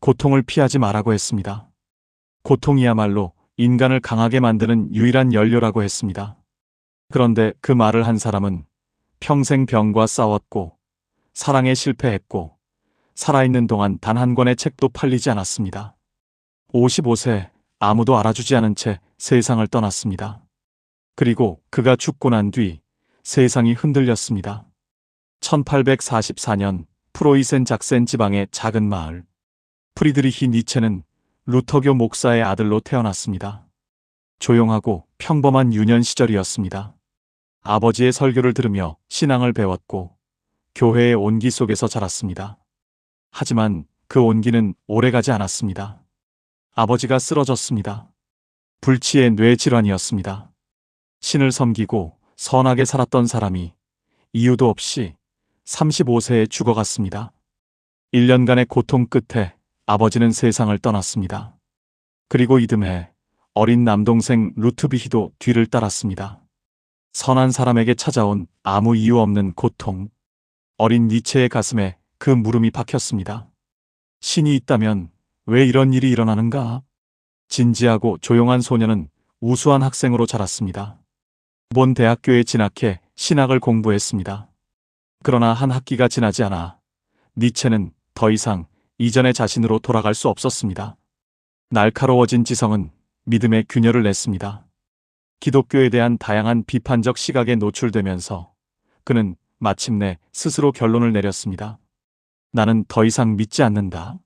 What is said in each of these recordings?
고통을 피하지 말라고 했습니다. 고통이야말로 인간을 강하게 만드는 유일한 연료라고 했습니다. 그런데 그 말을 한 사람은 평생 병과 싸웠고 사랑에 실패했고 살아있는 동안 단 한 권의 책도 팔리지 않았습니다. 55세 아무도 알아주지 않은 채 세상을 떠났습니다. 그리고 그가 죽고 난 뒤 세상이 흔들렸습니다. 1844년 프로이센 작센 지방의 작은 마을. 프리드리히 니체는 루터교 목사의 아들로 태어났습니다. 조용하고 평범한 유년 시절이었습니다. 아버지의 설교를 들으며 신앙을 배웠고 교회의 온기 속에서 자랐습니다. 하지만 그 온기는 오래가지 않았습니다. 아버지가 쓰러졌습니다. 불치의 뇌질환이었습니다. 신을 섬기고 선하게 살았던 사람이 이유도 없이 35세에 죽어갔습니다. 1년간의 고통 끝에 아버지는 세상을 떠났습니다. 그리고 이듬해 어린 남동생 루트비히도 뒤를 따랐습니다. 선한 사람에게 찾아온 아무 이유 없는 고통. 어린 니체의 가슴에 그 물음이 박혔습니다. 신이 있다면 왜 이런 일이 일어나는가? 진지하고 조용한 소녀는 우수한 학생으로 자랐습니다. 본 대학교에 진학해 신학을 공부했습니다. 그러나 한 학기가 지나지 않아 니체는 더 이상 이전의 자신으로 돌아갈 수 없었습니다. 날카로워진 지성은 믿음의 균열을 냈습니다. 기독교에 대한 다양한 비판적 시각에 노출되면서 그는 마침내 스스로 결론을 내렸습니다. 나는 더 이상 믿지 않는다.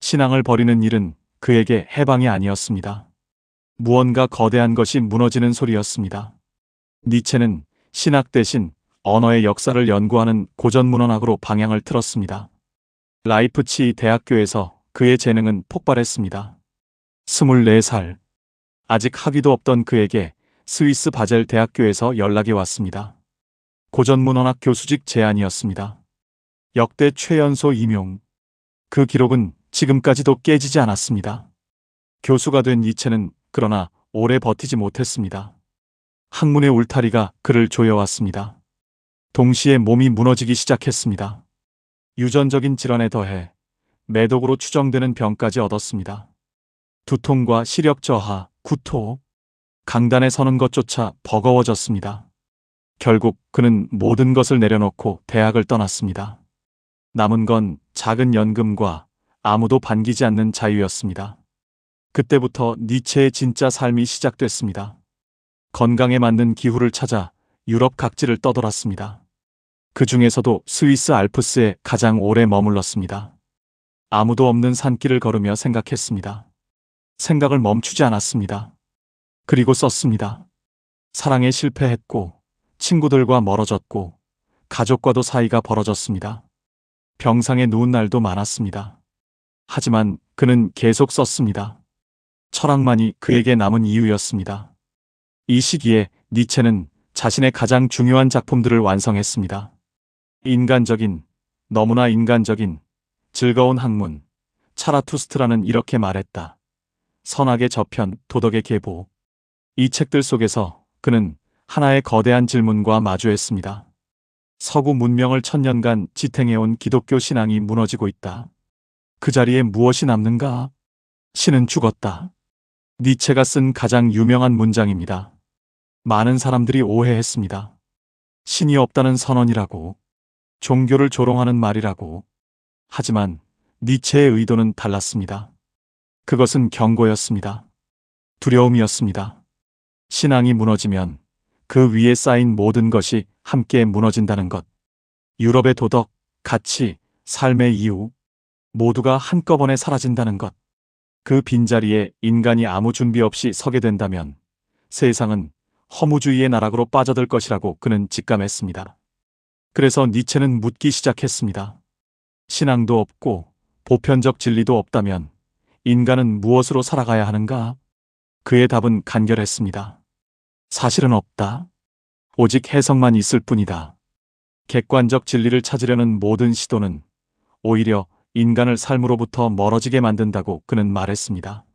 신앙을 버리는 일은 그에게 해방이 아니었습니다. 무언가 거대한 것이 무너지는 소리였습니다. 니체는 신학 대신 언어의 역사를 연구하는 고전문헌학으로 방향을 틀었습니다. 라이프치히 대학교에서 그의 재능은 폭발했습니다. 24살. 아직 학위도 없던 그에게 스위스 바젤 대학교에서 연락이 왔습니다. 고전문헌학 교수직 제안이었습니다. 역대 최연소 임용. 그 기록은 지금까지도 깨지지 않았습니다. 교수가 된 니체는 그러나 오래 버티지 못했습니다. 학문의 울타리가 그를 조여왔습니다. 동시에 몸이 무너지기 시작했습니다. 유전적인 질환에 더해 매독으로 추정되는 병까지 얻었습니다. 두통과 시력 저하, 구토, 강단에 서는 것조차 버거워졌습니다. 결국 그는 모든 것을 내려놓고 대학을 떠났습니다. 남은 건 작은 연금과 아무도 반기지 않는 자유였습니다. 그때부터 니체의 진짜 삶이 시작됐습니다. 건강에 맞는 기후를 찾아 유럽 각지를 떠돌았습니다. 그 중에서도 스위스 알프스에 가장 오래 머물렀습니다. 아무도 없는 산길을 걸으며 생각했습니다. 생각을 멈추지 않았습니다. 그리고 썼습니다. 사랑에 실패했고 친구들과 멀어졌고 가족과도 사이가 벌어졌습니다. 병상에 누운 날도 많았습니다. 하지만 그는 계속 썼습니다. 철학만이 그에게 남은 이유였습니다. 이 시기에 니체는 자신의 가장 중요한 작품들을 완성했습니다. 인간적인, 너무나 인간적인, 즐거운 학문, 차라투스트라는 이렇게 말했다. 선악의 저편, 도덕의 계보. 이 책들 속에서 그는 하나의 거대한 질문과 마주했습니다. 서구 문명을 1000년간 지탱해온 기독교 신앙이 무너지고 있다. 그 자리에 무엇이 남는가? 신은 죽었다. 니체가 쓴 가장 유명한 문장입니다. 많은 사람들이 오해했습니다. 신이 없다는 선언이라고, 종교를 조롱하는 말이라고. 하지만 니체의 의도는 달랐습니다. 그것은 경고였습니다. 두려움이었습니다. 신앙이 무너지면 그 위에 쌓인 모든 것이 함께 무너진다는 것. 유럽의 도덕, 가치, 삶의 이유, 모두가 한꺼번에 사라진다는 것. 그 빈자리에 인간이 아무 준비 없이 서게 된다면 세상은 허무주의의 나락으로 빠져들 것이라고 그는 직감했습니다. 그래서 니체는 묻기 시작했습니다. 신앙도 없고 보편적 진리도 없다면 인간은 무엇으로 살아가야 하는가? 그의 답은 간결했습니다. 사실은 없다. 오직 해석만 있을 뿐이다. 객관적 진리를 찾으려는 모든 시도는 오히려 인간을 삶으로부터 멀어지게 만든다고 그는 말했습니다.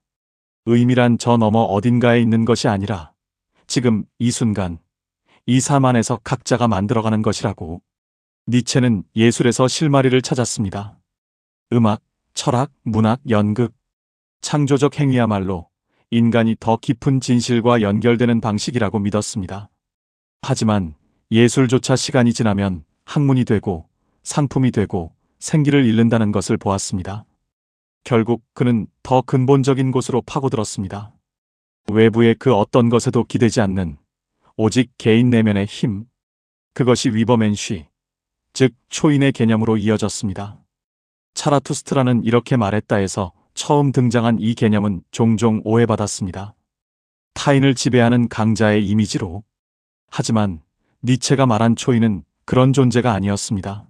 의미란 저 너머 어딘가에 있는 것이 아니라 지금 이 순간, 이 삶 안에서 각자가 만들어가는 것이라고. 니체는 예술에서 실마리를 찾았습니다. 음악, 철학, 문학, 연극, 창조적 행위야말로 인간이 더 깊은 진실과 연결되는 방식이라고 믿었습니다. 하지만 예술조차 시간이 지나면 학문이 되고 상품이 되고 생기를 잃는다는 것을 보았습니다. 결국 그는 더 근본적인 곳으로 파고들었습니다. 외부의 그 어떤 것에도 기대지 않는 오직 개인 내면의 힘, 그것이 위버맨쉬, 즉 초인의 개념으로 이어졌습니다. 차라투스트라는 이렇게 말했다 해서 처음 등장한 이 개념은 종종 오해받았습니다. 타인을 지배하는 강자의 이미지로. 하지만 니체가 말한 초인은 그런 존재가 아니었습니다.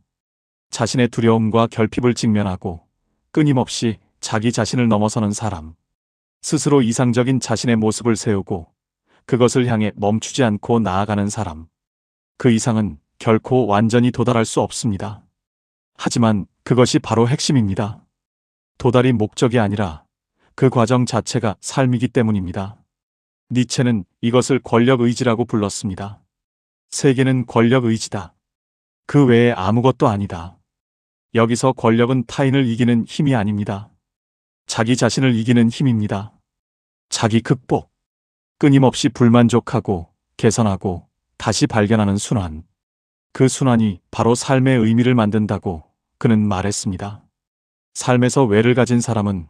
자신의 두려움과 결핍을 직면하고 끊임없이 자기 자신을 넘어서는 사람. 스스로 이상적인 자신의 모습을 세우고 그것을 향해 멈추지 않고 나아가는 사람. 그 이상은 결코 완전히 도달할 수 없습니다. 하지만 그것이 바로 핵심입니다. 도달이 목적이 아니라 그 과정 자체가 삶이기 때문입니다. 니체는 이것을 권력 의지라고 불렀습니다. 세계는 권력 의지다. 그 외에 아무것도 아니다. 여기서 권력은 타인을 이기는 힘이 아닙니다. 자기 자신을 이기는 힘입니다. 자기 극복, 끊임없이 불만족하고 개선하고 다시 발견하는 순환. 그 순환이 바로 삶의 의미를 만든다고 그는 말했습니다. 삶에서 외를 가진 사람은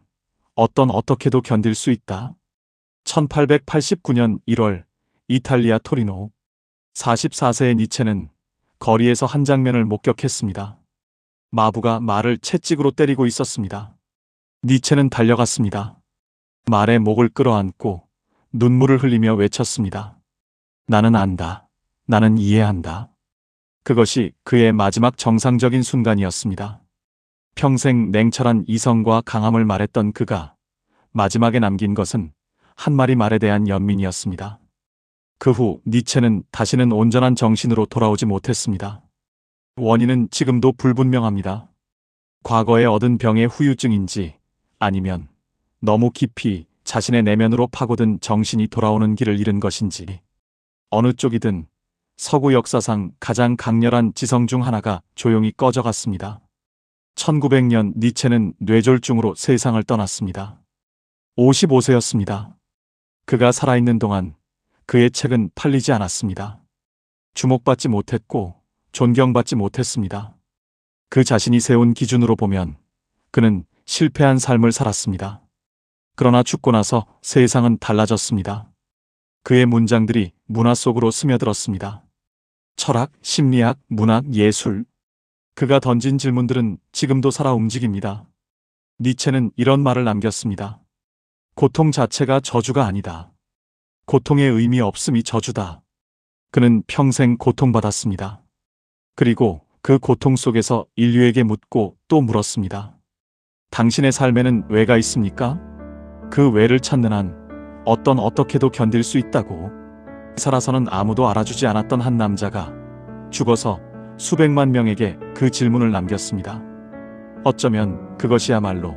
어떻게도 견딜 수 있다. 1889년 1월 이탈리아 토리노. 44세의 니체는 거리에서 한 장면을 목격했습니다. 마부가 말을 채찍으로 때리고 있었습니다. 니체는 달려갔습니다. 말의 목을 끌어안고 눈물을 흘리며 외쳤습니다. 나는 안다. 나는 이해한다. 그것이 그의 마지막 정상적인 순간이었습니다. 평생 냉철한 이성과 강함을 말했던 그가 마지막에 남긴 것은 한 마리 말에 대한 연민이었습니다. 그 후 니체는 다시는 온전한 정신으로 돌아오지 못했습니다. 원인은 지금도 불분명합니다. 과거에 얻은 병의 후유증인지 아니면 너무 깊이 자신의 내면으로 파고든 정신이 돌아오는 길을 잃은 것인지. 어느 쪽이든 서구 역사상 가장 강렬한 지성 중 하나가 조용히 꺼져갔습니다. 1900년 니체는 뇌졸중으로 세상을 떠났습니다. 55세였습니다. 그가 살아있는 동안 그의 책은 팔리지 않았습니다. 주목받지 못했고 존경받지 못했습니다. 그 자신이 세운 기준으로 보면 그는 실패한 삶을 살았습니다. 그러나 죽고 나서 세상은 달라졌습니다. 그의 문장들이 문화 속으로 스며들었습니다. 철학, 심리학, 문학, 예술. 그가 던진 질문들은 지금도 살아 움직입니다. 니체는 이런 말을 남겼습니다. 고통 자체가 저주가 아니다. 고통의 의미 없음이 저주다. 그는 평생 고통받았습니다. 그리고 그 고통 속에서 인류에게 묻고 또 물었습니다. 당신의 삶에는 왜가 있습니까? 그 왜를 찾는 한 어떻게도 견딜 수 있다고. 살아서는 아무도 알아주지 않았던 한 남자가 죽어서 수백만 명에게 그 질문을 남겼습니다. 어쩌면 그것이야말로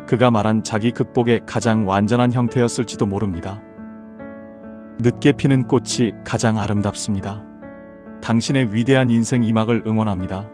그가 말한 자기 극복의 가장 완전한 형태였을지도 모릅니다. 늦게 피는 꽃이 가장 아름답습니다. 당신의 위대한 인생 이막을 응원합니다.